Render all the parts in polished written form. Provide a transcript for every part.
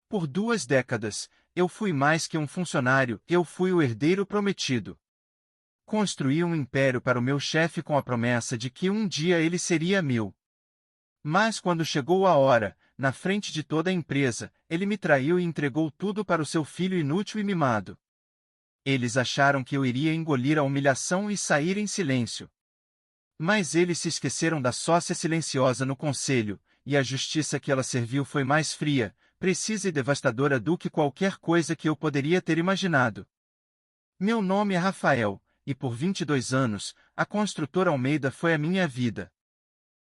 Por 2 décadas, eu fui mais que um funcionário, eu fui o herdeiro prometido. Construí um império para o meu chefe com a promessa de que um dia ele seria meu. Mas quando chegou a hora, na frente de toda a empresa, ele me traiu e entregou tudo para o seu filho inútil e mimado. Eles acharam que eu iria engolir a humilhação e sair em silêncio. Mas eles se esqueceram da sócia silenciosa no conselho, e a justiça que ela serviu foi mais fria, precisa e devastadora do que qualquer coisa que eu poderia ter imaginado. Meu nome é Rafael, e por 22 anos, a construtora Almeida foi a minha vida.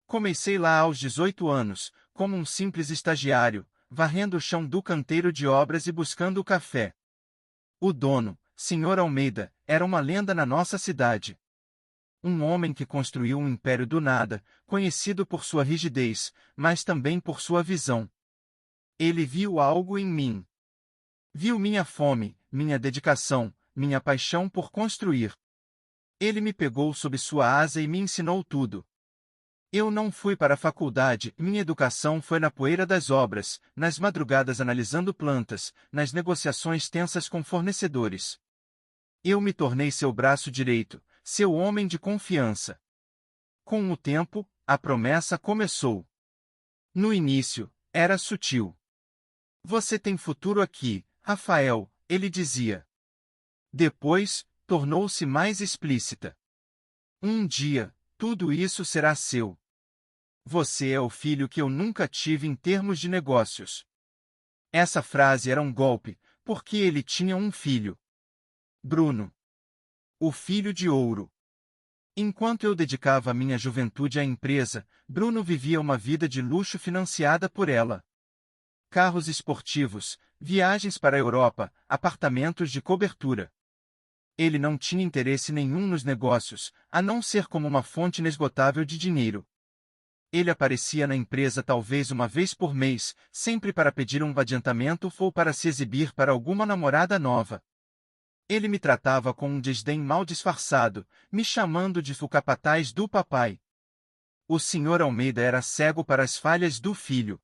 Comecei lá aos 18 anos, como um simples estagiário, varrendo o chão do canteiro de obras e buscando o café. O dono, Sr. Almeida, era uma lenda na nossa cidade. Um homem que construiu um império do nada, conhecido por sua rigidez, mas também por sua visão. Ele viu algo em mim. Viu minha fome, minha dedicação, minha paixão por construir. Ele me pegou sob sua asa e me ensinou tudo. Eu não fui para a faculdade, minha educação foi na poeira das obras, nas madrugadas analisando plantas, nas negociações tensas com fornecedores. Eu me tornei seu braço direito, seu homem de confiança. Com o tempo, a promessa começou. No início, era sutil. Você tem futuro aqui, Rafael, ele dizia. Depois, tornou-se mais explícita. Um dia, tudo isso será seu. Você é o filho que eu nunca tive em termos de negócios. Essa frase era um golpe, porque ele tinha um filho. Bruno. O filho de ouro. Enquanto eu dedicava minha juventude à empresa, Bruno vivia uma vida de luxo financiada por ela. Carros esportivos, viagens para a Europa, apartamentos de cobertura. Ele não tinha interesse nenhum nos negócios, a não ser como uma fonte inesgotável de dinheiro. Ele aparecia na empresa talvez uma vez por mês, sempre para pedir um adiantamento ou para se exibir para alguma namorada nova. Ele me tratava com um desdém mal disfarçado, me chamando de o capataz do papai. O Sr. Almeida era cego para as falhas do filho.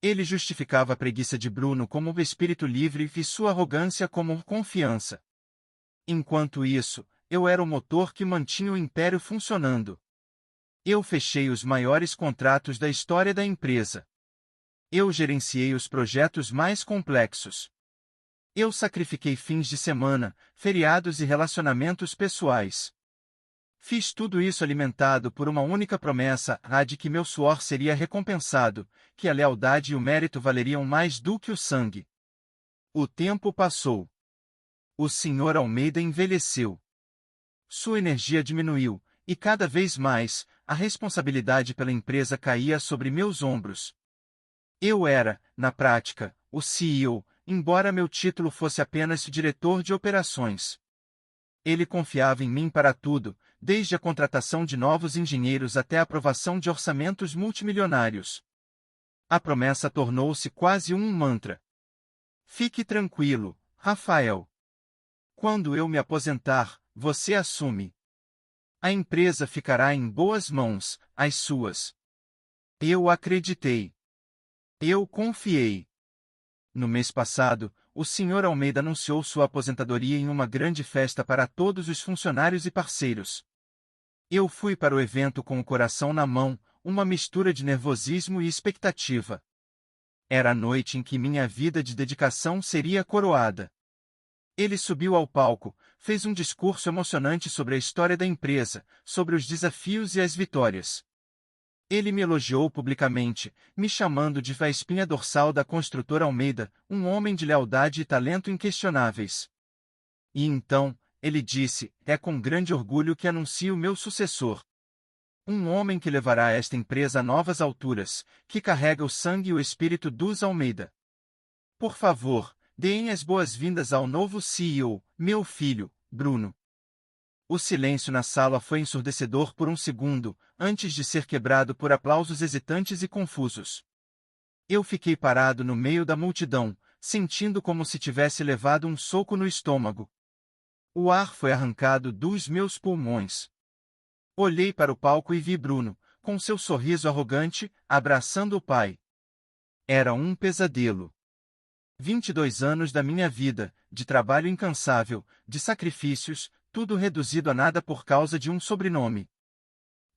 Ele justificava a preguiça de Bruno como o espírito livre e sua arrogância como confiança. Enquanto isso, eu era o motor que mantinha o império funcionando. Eu fechei os maiores contratos da história da empresa. Eu gerenciei os projetos mais complexos. Eu sacrifiquei fins de semana, feriados e relacionamentos pessoais. Fiz tudo isso alimentado por uma única promessa, a de que meu suor seria recompensado, que a lealdade e o mérito valeriam mais do que o sangue. O tempo passou. O Sr. Almeida envelheceu. Sua energia diminuiu, e cada vez mais, a responsabilidade pela empresa caía sobre meus ombros. Eu era, na prática, o CEO, embora meu título fosse apenas diretor de operações. Ele confiava em mim para tudo, desde a contratação de novos engenheiros até a aprovação de orçamentos multimilionários. A promessa tornou-se quase um mantra. Fique tranquilo, Rafael. Quando eu me aposentar, você assume. A empresa ficará em boas mãos, as suas. Eu acreditei. Eu confiei. No mês passado, o Sr. Almeida anunciou sua aposentadoria em uma grande festa para todos os funcionários e parceiros. Eu fui para o evento com o coração na mão, uma mistura de nervosismo e expectativa. Era a noite em que minha vida de dedicação seria coroada. Ele subiu ao palco, fez um discurso emocionante sobre a história da empresa, sobre os desafios e as vitórias. Ele me elogiou publicamente, me chamando de a espinha dorsal da construtora Almeida, um homem de lealdade e talento inquestionáveis. E então, ele disse, é com grande orgulho que anuncio meu sucessor. Um homem que levará esta empresa a novas alturas, que carrega o sangue e o espírito dos Almeida. Por favor, deem as boas-vindas ao novo CEO, meu filho, Bruno. O silêncio na sala foi ensurdecedor por um segundo, antes de ser quebrado por aplausos hesitantes e confusos. Eu fiquei parado no meio da multidão, sentindo como se tivesse levado um soco no estômago. O ar foi arrancado dos meus pulmões. Olhei para o palco e vi Bruno, com seu sorriso arrogante, abraçando o pai. Era um pesadelo. 22 anos da minha vida, de trabalho incansável, de sacrifícios, tudo reduzido a nada por causa de um sobrenome.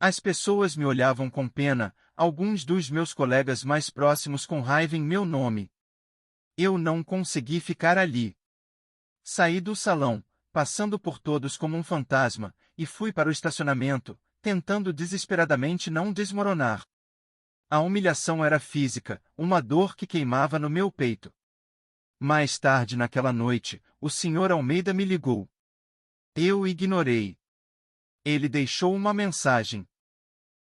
As pessoas me olhavam com pena, alguns dos meus colegas mais próximos com raiva em meu nome. Eu não consegui ficar ali. Saí do salão, passando por todos como um fantasma, e fui para o estacionamento, tentando desesperadamente não desmoronar. A humilhação era física, uma dor que queimava no meu peito. Mais tarde naquela noite, o Sr. Almeida me ligou. Eu o ignorei. Ele deixou uma mensagem.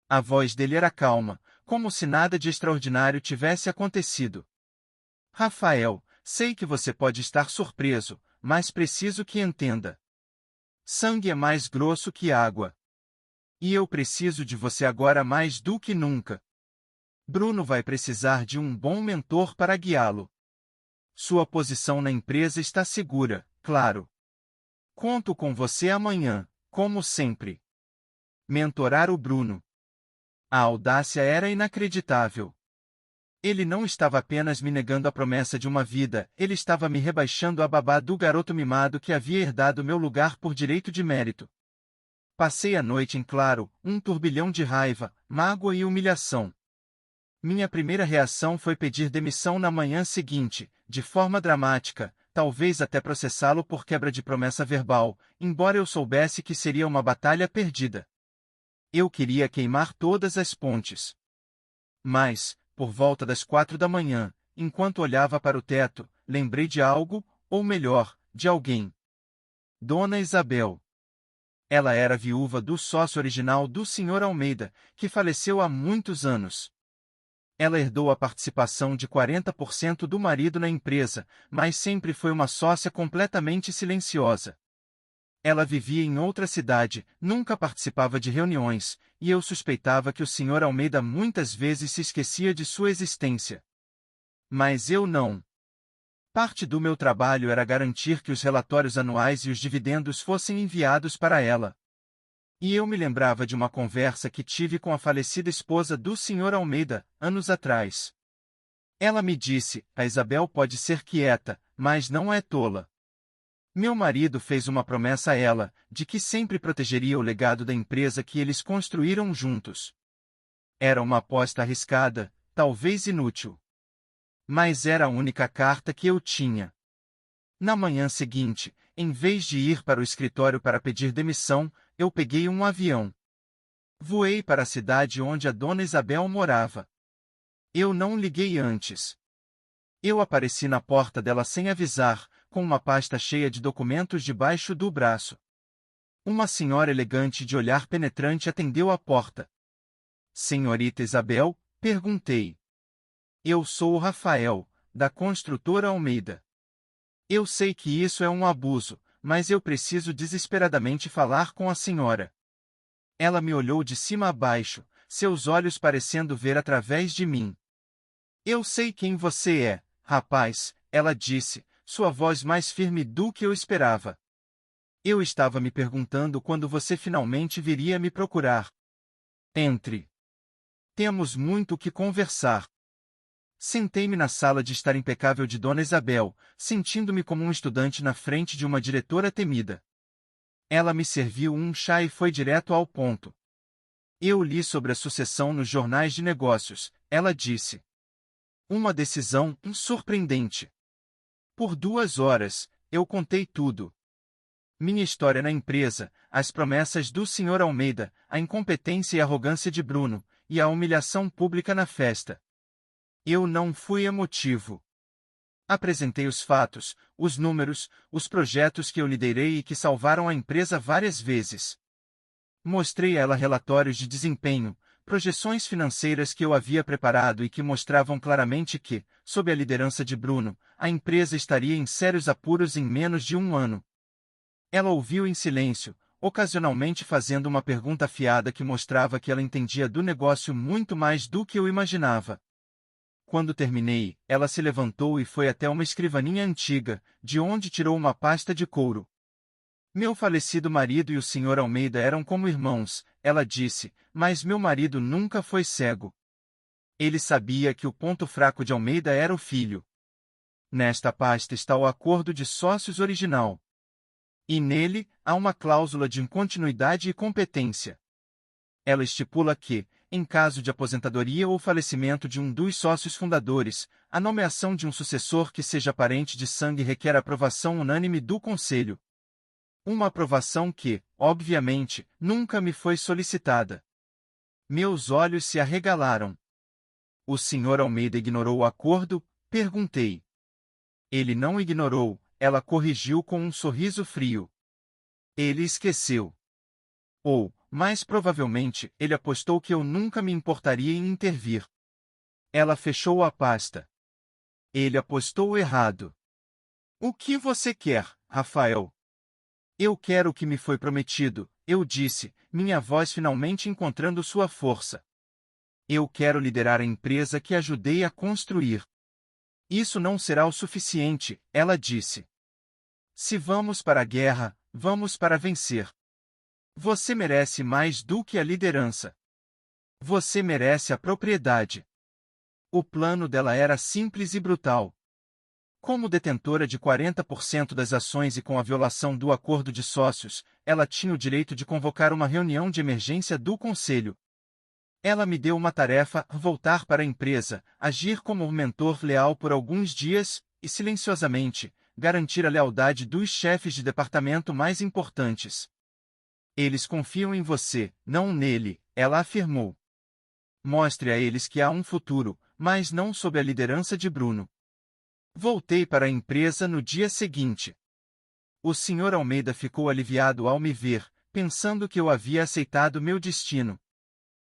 A voz dele era calma, como se nada de extraordinário tivesse acontecido. Rafael, sei que você pode estar surpreso, mas preciso que entenda. Sangue é mais grosso que água. E eu preciso de você agora mais do que nunca. Bruno vai precisar de um bom mentor para guiá-lo. Sua posição na empresa está segura, claro. Conto com você amanhã, como sempre. Mentorar o Bruno. A audácia era inacreditável. Ele não estava apenas me negando a promessa de uma vida, ele estava me rebaixando a babá do garoto mimado que havia herdado meu lugar por direito de mérito. Passei a noite em claro, um turbilhão de raiva, mágoa e humilhação. Minha primeira reação foi pedir demissão na manhã seguinte, de forma dramática, talvez até processá-lo por quebra de promessa verbal, embora eu soubesse que seria uma batalha perdida. Eu queria queimar todas as pontes. Mas, por volta das 4 da manhã, enquanto olhava para o teto, lembrei de algo, ou melhor, de alguém. Dona Isabel. Ela era viúva do sócio original do Sr. Almeida, que faleceu há muitos anos. Ela herdou a participação de 40% do marido na empresa, mas sempre foi uma sócia completamente silenciosa. Ela vivia em outra cidade, nunca participava de reuniões, e eu suspeitava que o Sr. Almeida muitas vezes se esquecia de sua existência. Mas eu não. Parte do meu trabalho era garantir que os relatórios anuais e os dividendos fossem enviados para ela. E eu me lembrava de uma conversa que tive com a falecida esposa do Sr. Almeida, anos atrás. Ela me disse: a Isabel pode ser quieta, mas não é tola. Meu marido fez uma promessa a ela, de que sempre protegeria o legado da empresa que eles construíram juntos. Era uma aposta arriscada, talvez inútil. Mas era a única carta que eu tinha. Na manhã seguinte, em vez de ir para o escritório para pedir demissão, eu peguei um avião. Voei para a cidade onde a dona Isabel morava. Eu não liguei antes. Eu apareci na porta dela sem avisar, com uma pasta cheia de documentos debaixo do braço. Uma senhora elegante de olhar penetrante atendeu a porta. Senhorita Isabel? Perguntei. Eu sou o Rafael, da construtora Almeida. Eu sei que isso é um abuso, mas eu preciso desesperadamente falar com a senhora. Ela me olhou de cima a baixo, seus olhos parecendo ver através de mim. Eu sei quem você é, rapaz, ela disse, sua voz mais firme do que eu esperava. Eu estava me perguntando quando você finalmente viria me procurar. Entre. Temos muito o que conversar. Sentei-me na sala de estar impecável de Dona Isabel, sentindo-me como um estudante na frente de uma diretora temida. Ela me serviu um chá e foi direto ao ponto. Eu li sobre a sucessão nos jornais de negócios, ela disse. Uma decisão surpreendente. Por 2 horas, eu contei tudo. Minha história na empresa, as promessas do Sr. Almeida, a incompetência e arrogância de Bruno, e a humilhação pública na festa. Eu não fui emotivo. Apresentei os fatos, os números, os projetos que eu liderei e que salvaram a empresa várias vezes. Mostrei a ela relatórios de desempenho, projeções financeiras que eu havia preparado e que mostravam claramente que, sob a liderança de Bruno, a empresa estaria em sérios apuros em menos de 1 ano. Ela ouviu em silêncio, ocasionalmente fazendo uma pergunta afiada que mostrava que ela entendia do negócio muito mais do que eu imaginava. Quando terminei, ela se levantou e foi até uma escrivaninha antiga, de onde tirou uma pasta de couro. Meu falecido marido e o Sr. Almeida eram como irmãos, ela disse, mas meu marido nunca foi cego. Ele sabia que o ponto fraco de Almeida era o filho. Nesta pasta está o acordo de sócios original. E nele, há uma cláusula de continuidade e competência. Ela estipula que, em caso de aposentadoria ou falecimento de um dos sócios fundadores, a nomeação de um sucessor que seja parente de sangue requer aprovação unânime do Conselho. Uma aprovação que, obviamente, nunca me foi solicitada. Meus olhos se arregalaram. O Sr. Almeida ignorou o acordo? Perguntei. Ele não ignorou, ela corrigiu com um sorriso frio. Ele esqueceu. Ou, mais provavelmente, ele apostou que eu nunca me importaria em intervir. Ela fechou a pasta. Ele apostou errado. O que você quer, Rafael? Eu quero o que me foi prometido, eu disse, minha voz finalmente encontrando sua força. Eu quero liderar a empresa que ajudei a construir. Isso não será o suficiente, ela disse. Se vamos para a guerra, vamos para vencer. Você merece mais do que a liderança. Você merece a propriedade. O plano dela era simples e brutal. Como detentora de 40% das ações e com a violação do acordo de sócios, ela tinha o direito de convocar uma reunião de emergência do conselho. Ela me deu uma tarefa: voltar para a empresa, agir como um mentor leal por alguns dias, e silenciosamente, garantir a lealdade dos chefes de departamento mais importantes. Eles confiam em você, não nele, ela afirmou. Mostre a eles que há um futuro, mas não sob a liderança de Bruno. Voltei para a empresa no dia seguinte. O Sr. Almeida ficou aliviado ao me ver, pensando que eu havia aceitado meu destino.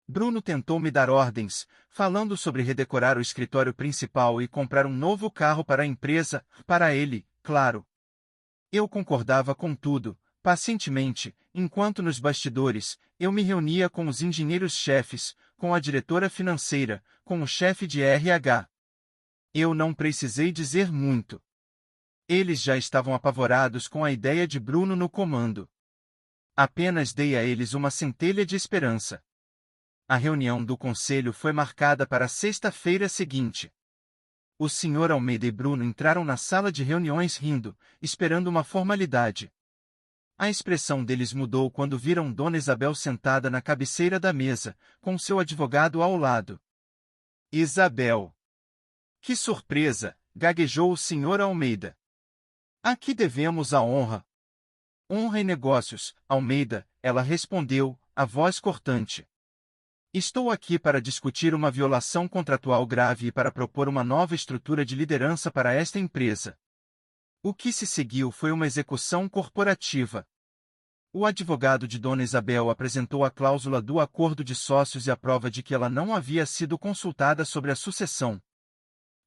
Bruno tentou me dar ordens, falando sobre redecorar o escritório principal e comprar um novo carro para a empresa, para ele, claro. Eu concordava com tudo, pacientemente, enquanto nos bastidores, eu me reunia com os engenheiros-chefes, com a diretora financeira, com o chefe de RH. Eu não precisei dizer muito. Eles já estavam apavorados com a ideia de Bruno no comando. Apenas dei a eles uma centelha de esperança. A reunião do conselho foi marcada para a sexta-feira seguinte. O Sr. Almeida e Bruno entraram na sala de reuniões rindo, esperando uma formalidade. A expressão deles mudou quando viram Dona Isabel sentada na cabeceira da mesa, com seu advogado ao lado. Isabel! Que surpresa! Gaguejou o Sr. Almeida. A que devemos a honra? Honra e negócios, Almeida, ela respondeu, a voz cortante. Estou aqui para discutir uma violação contratual grave e para propor uma nova estrutura de liderança para esta empresa. O que se seguiu foi uma execução corporativa. O advogado de Dona Isabel apresentou a cláusula do acordo de sócios e a prova de que ela não havia sido consultada sobre a sucessão.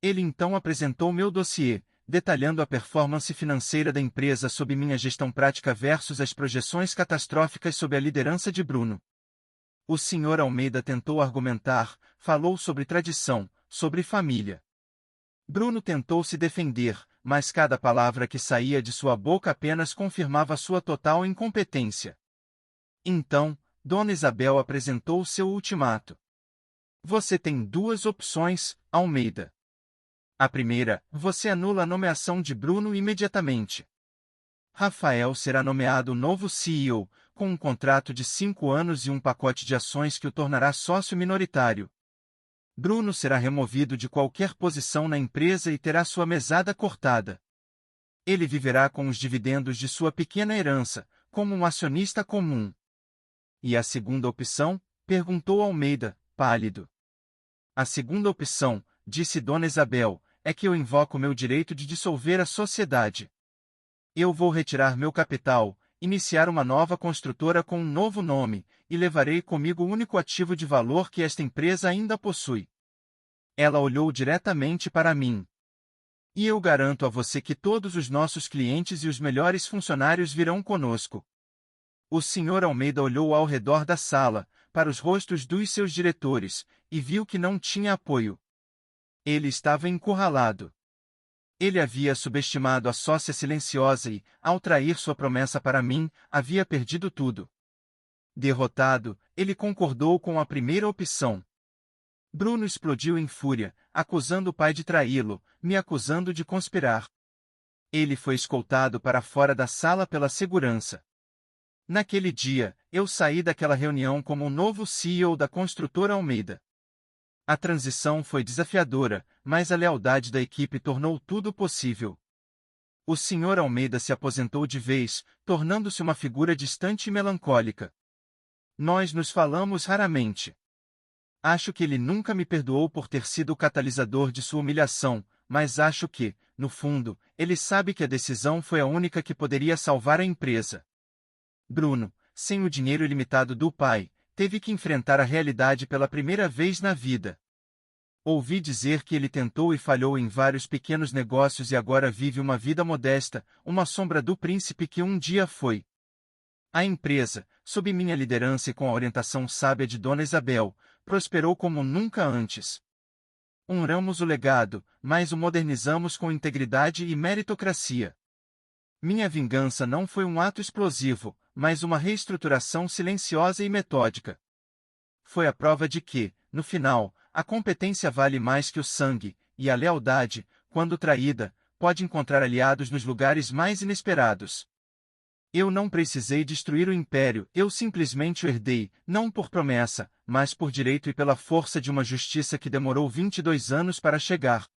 Ele então apresentou meu dossiê, detalhando a performance financeira da empresa sob minha gestão prática versus as projeções catastróficas sob a liderança de Bruno. O Sr. Almeida tentou argumentar, falou sobre tradição, sobre família. Bruno tentou se defender, mas cada palavra que saía de sua boca apenas confirmava sua total incompetência. Então, Dona Isabel apresentou seu ultimato. Você tem duas opções, Almeida. A primeira, você anula a nomeação de Bruno imediatamente. Rafael será nomeado novo CEO, com um contrato de 5 anos e um pacote de ações que o tornará sócio minoritário. Bruno será removido de qualquer posição na empresa e terá sua mesada cortada. Ele viverá com os dividendos de sua pequena herança, como um acionista comum. E a segunda opção? Perguntou Almeida, pálido. A segunda opção, disse Dona Isabel, é que eu invoco meu direito de dissolver a sociedade. Eu vou retirar meu capital, iniciar uma nova construtora com um novo nome, e levarei comigo o único ativo de valor que esta empresa ainda possui. Ela olhou diretamente para mim. E eu garanto a você que todos os nossos clientes e os melhores funcionários virão conosco. O Sr. Almeida olhou ao redor da sala, para os rostos dos seus diretores, e viu que não tinha apoio. Ele estava encurralado. Ele havia subestimado a sócia silenciosa e, ao trair sua promessa para mim, havia perdido tudo. Derrotado, ele concordou com a primeira opção. Bruno explodiu em fúria, acusando o pai de traí-lo, me acusando de conspirar. Ele foi escoltado para fora da sala pela segurança. Naquele dia, eu saí daquela reunião como o novo CEO da construtora Almeida. A transição foi desafiadora, mas a lealdade da equipe tornou tudo possível. O Sr. Almeida se aposentou de vez, tornando-se uma figura distante e melancólica. Nós nos falamos raramente. Acho que ele nunca me perdoou por ter sido o catalisador de sua humilhação, mas acho que, no fundo, ele sabe que a decisão foi a única que poderia salvar a empresa. Bruno, sem o dinheiro ilimitado do pai, teve que enfrentar a realidade pela primeira vez na vida. Ouvi dizer que ele tentou e falhou em vários pequenos negócios e agora vive uma vida modesta, uma sombra do príncipe que um dia foi. A empresa, sob minha liderança e com a orientação sábia de Dona Isabel, prosperou como nunca antes. Honramos o legado, mas o modernizamos com integridade e meritocracia. Minha vingança não foi um ato explosivo, mas uma reestruturação silenciosa e metódica. Foi a prova de que, no final, a competência vale mais que o sangue, e a lealdade, quando traída, pode encontrar aliados nos lugares mais inesperados. Eu não precisei destruir o império, eu simplesmente o herdei, não por promessa, mas por direito e pela força de uma justiça que demorou 22 anos para chegar.